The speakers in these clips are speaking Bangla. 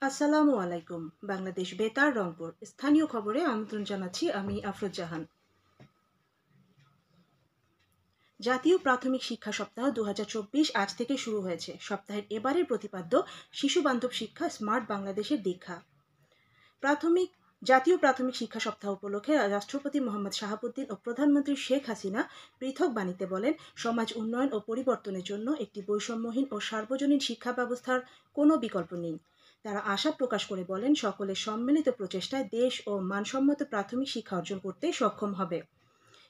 আসসালামু আলাইকুম। বাংলাদেশ বেতার রংপুর স্থানীয় খবরে আমন্ত্রণ জানাচ্ছি আমি আফরোজ জাহান। জাতীয় প্রাথমিক শিক্ষা সপ্তাহ 2024 আজ থেকে শুরু হয়েছে। সপ্তাহের এবারের প্রতিপাদ্য শিশু বান্ধব শিক্ষা, স্মার্ট বাংলাদেশের দীক্ষা। জাতীয় প্রাথমিক শিক্ষা সপ্তাহ উপলক্ষে রাষ্ট্রপতি মোহাম্মদ শাহাবুদ্দিন ও প্রধানমন্ত্রী শেখ হাসিনা পৃথক বাণীতে বলেন, সমাজ উন্নয়ন ও পরিবর্তনের জন্য একটি বৈষম্যহীন ও সার্বজনীন শিক্ষা ব্যবস্থার কোনো বিকল্প নেই। তারা আশা প্রকাশ করে বলেন, সকলের সম্মিলিত প্রচেষ্টায় দেশ ও মানসম্মত প্রাথমিক শিক্ষা অর্জন করতে সক্ষম হবে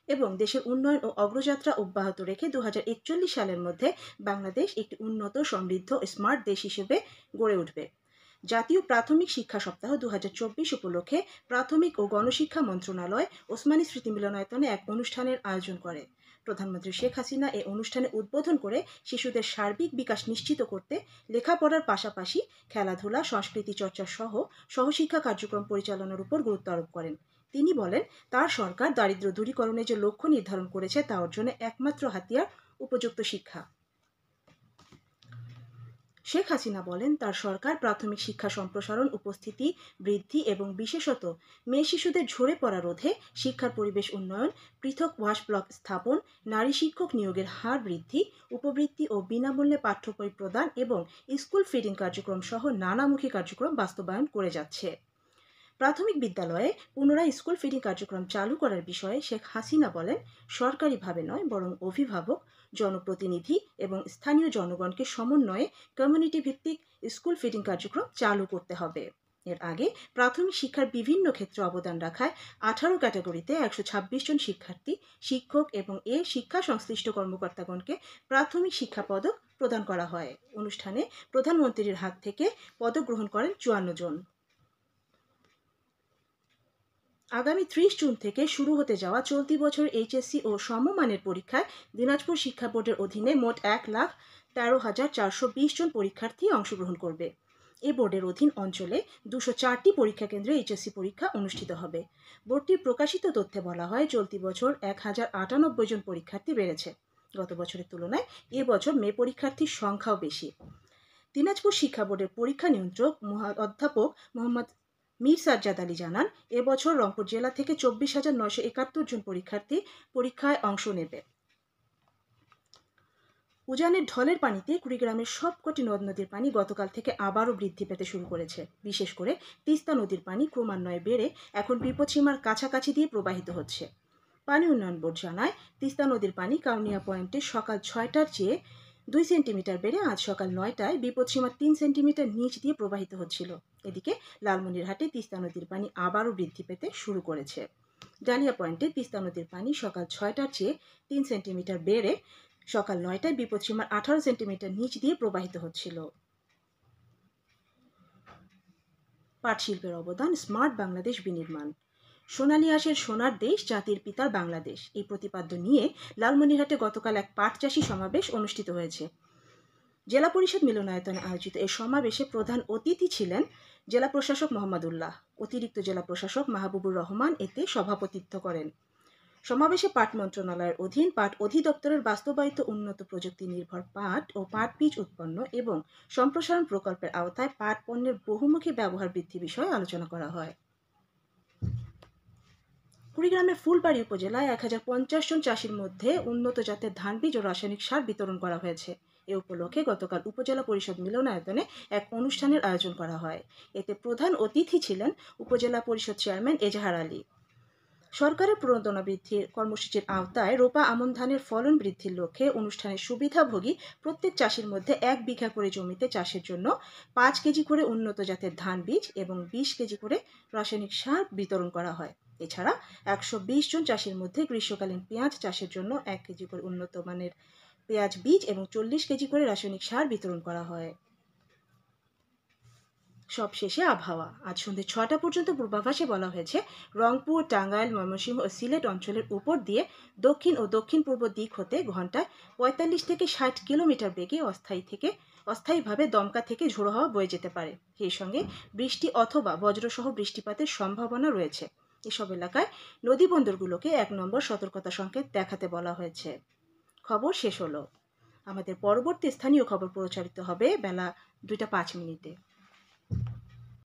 এবং দেশের উন্নয়ন ও অগ্রযাত্রা অব্যাহত রেখে 2041 সালের মধ্যে বাংলাদেশ একটি উন্নত, সমৃদ্ধ, স্মার্ট দেশ হিসেবে গড়ে উঠবে। জাতীয় প্রাথমিক শিক্ষা সপ্তাহ 2024 উপলক্ষে প্রাথমিক ও গণশিক্ষা মন্ত্রণালয় ওসমানী স্মৃতি মিলনায়তনে এক অনুষ্ঠানের আয়োজন করে। প্রধানমন্ত্রী শেখ হাসিনা এই অনুষ্ঠানে উদ্বোধন করে শিশুদের সার্বিক বিকাশ নিশ্চিত করতে লেখাপড়ার পাশাপাশি খেলাধুলা, সংস্কৃতি চর্চা সহ সহশিক্ষা কার্যক্রম পরিচালনার উপর গুরুত্ব আরোপ করেন। তিনি বলেন, তার সরকার দারিদ্র্য দূরীকরণে যে লক্ষ্য নির্ধারণ করেছে তা অর্জনে একমাত্র হাতিয়ার উপযুক্ত শিক্ষা। শেখ হাসিনা বলেন, তার সরকার প্রাথমিক শিক্ষা সম্প্রসারণ, উপস্থিতি বৃদ্ধি এবং বিশেষত মেয়ে শিশুদের ঝরে পড়া রোধে, শিক্ষার পরিবেশ উন্নয়ন, পৃথক ওয়াশ ব্লক স্থাপন, নারী শিক্ষক নিয়োগের হার বৃদ্ধি, উপবৃত্তি ও বিনামূল্যে পাঠ্য বই প্রদান এবং স্কুল ফিডিং কার্যক্রম সহ নানামুখী কার্যক্রম বাস্তবায়ন করে যাচ্ছে। প্রাথমিক বিদ্যালয়ে পুনরায় স্কুল ফিডিং কার্যক্রম চালু করার বিষয়ে শেখ হাসিনা বলেন, সরকারিভাবে নয় বরং অভিভাবক, জনপ্রতিনিধি এবং স্থানীয় জনগণকে সমন্বয়ে কমিউনিটি ভিত্তিক স্কুল ফিডিং কার্যক্রম চালু করতে হবে। এর আগে প্রাথমিক শিক্ষার বিভিন্ন ক্ষেত্রে অবদান রাখায় 18 ক্যাটাগরিতে 126 জন শিক্ষার্থী, শিক্ষক এবং শিক্ষা সংশ্লিষ্ট কর্মকর্তাগণকে প্রাথমিক শিক্ষা পদক প্রদান করা হয়। অনুষ্ঠানে প্রধানমন্ত্রীর হাত থেকে পদক গ্রহণ করেন 54 জন। আগামী 30 জুন থেকে শুরু হতে যাওয়া চলতি বছর এইচএসসি ও সমমানের পরীক্ষায় দিনাজপুর শিক্ষা বোর্ডের অধীনে মোট 1,13,420 জন পরীক্ষার্থী অংশগ্রহণ করবে। এ বোর্ডের অধীন অঞ্চলে 204টি পরীক্ষা কেন্দ্রে এইচএসসি পরীক্ষা অনুষ্ঠিত হবে। বোর্ডটির প্রকাশিত তথ্যে বলা হয়, চলতি বছর 1098 জন পরীক্ষার্থী বেড়েছে। গত বছরের তুলনায় এবছর মেয়ে পরীক্ষার্থীর সংখ্যাও বেশি। দিনাজপুর শিক্ষা বোর্ডের পরীক্ষা নিয়ন্ত্রক অধ্যাপক মোহাম্মদ মীর সাজ্জাদ আলী জানান, এবছর রংপুর জেলা থেকে 24,971 জন পরীক্ষার্থী পরীক্ষায় অংশ নেবে। উজানের ঢলের পানিতে কুড়িগ্রামের সবকটি নদ নদীর পানি গতকাল থেকে আবারও বৃদ্ধি পেতে শুরু করেছে। বিশেষ করে তিস্তা নদীর পানি ক্রমান্বয়ে বেড়ে এখন বিপদসীমার কাছাকাছি দিয়ে প্রবাহিত হচ্ছে। পানি উন্নয়ন বোর্ড জানায়, তিস্তা নদীর পানি কাউনিয়া পয়েন্টে সকাল 6টার চেয়ে 2 সেন্টিমিটার বেড়ে আজ সকাল 9টায় বিপদসীমার 3 সেন্টিমিটার নিচ দিয়ে প্রবাহিত হচ্ছিল। এদিকে লালমনিরহাটে তিস্তা নদীর পানি আবারও বৃদ্ধি পেতে শুরু করেছে। ডালিয়া পয়েন্টে তিস্তা নদীর পানি সকাল 6টার চেয়ে 3 সেন্টিমিটার বেড়ে সকাল 9টায় বিপদসীমার 18 সেন্টিমিটার নিচ দিয়ে প্রবাহিত হচ্ছিল। পাট শিল্পের অবদান, স্মার্ট বাংলাদেশ বিনির্মাণ। সোনালী আঁশের সোনার দেশ, জাতির পিতার বাংলাদেশ, এই প্রতিপাদ্য নিয়ে লালমনিরহাটে গতকাল এক পাট চাষী সমাবেশ অনুষ্ঠিত হয়েছে। জেলা পরিষদ মিলনায়তনে আয়োজিত এই সমাবেশে প্রধান অতিথি ছিলেন জেলা প্রশাসক মোহাম্মদ উল্লাহ। অতিরিক্ত জেলা প্রশাসক মাহবুবুর রহমান এতে সভাপতিত্ব করেন। সমাবেশে পাট মন্ত্রণালয়ের অধীন পাট অধিদপ্তরের বাস্তবায়িত উন্নত প্রযুক্তি নির্ভর পাট ও পাট বীজ উৎপন্ন এবং সম্প্রসারণ প্রকল্পের আওতায় পাট পণ্যের বহুমুখী ব্যবহার বৃদ্ধি বিষয়ে আলোচনা করা হয়। কুড়িগ্রামের ফুলবাড়ী উপজেলায় 1050 জন চাষির মধ্যে উন্নত জাতের ধান বীজ ও রাসায়নিক সার বিতরণ করা হয়েছে। এ উপলক্ষে গতকাল উপজেলা পরিষদ মিলনায়তনে এক অনুষ্ঠানের আয়োজন করা হয়। এতে প্রধান অতিথি ছিলেন উপজেলা পরিষদ চেয়ারম্যান এজাহার আলী। সরকারের প্রণোদনা বৃদ্ধির কর্মসূচির আওতায় রোপা আমন ধানের ফলন বৃদ্ধির লক্ষ্যে অনুষ্ঠানের সুবিধাভোগী প্রত্যেক চাষির মধ্যে 1 বিঘা করে জমিতে চাষের জন্য 5 কেজি করে উন্নত জাতের ধান বীজ এবং 20 কেজি করে রাসায়নিক সার বিতরণ করা হয়। এছাড়া 120 জন চাষির মধ্যে গ্রীষ্মকালীন পেঁয়াজ চাষের জন্য 1 কেজি করে উন্নত মানের পেঁয়াজ বীজ এবং 40 কেজি করে রাসায়নিক সার বিতরণ করা হয়। সবশেষে আবহাওয়া। আজ সন্ধ্যে 6টা পর্যন্ত পূর্বাভাসে বলা হয়েছে, রংপুর, টাঙ্গাইল, ময়মনসিংহ ও সিলেট অঞ্চলের উপর দিয়ে দক্ষিণ ও দক্ষিণ পূর্ব দিক হতে ঘন্টায় 45 থেকে 60 কিলোমিটার বেগে অস্থায়ীভাবে দমকা থেকে ঝোড়ো হাওয়া বয়ে যেতে পারে। সেই সঙ্গে বৃষ্টি অথবা বজ্রসহ বৃষ্টিপাতের সম্ভাবনা রয়েছে। এসব এলাকায় নদী বন্দরগুলোকে 1 নম্বর সতর্কতা সংকেত দেখাতে বলা হয়েছে। খবর শেষ হলো। আমাদের পরবর্তী স্থানীয় খবর প্রচারিত হবে বেলা 2টা 5 মিনিটে।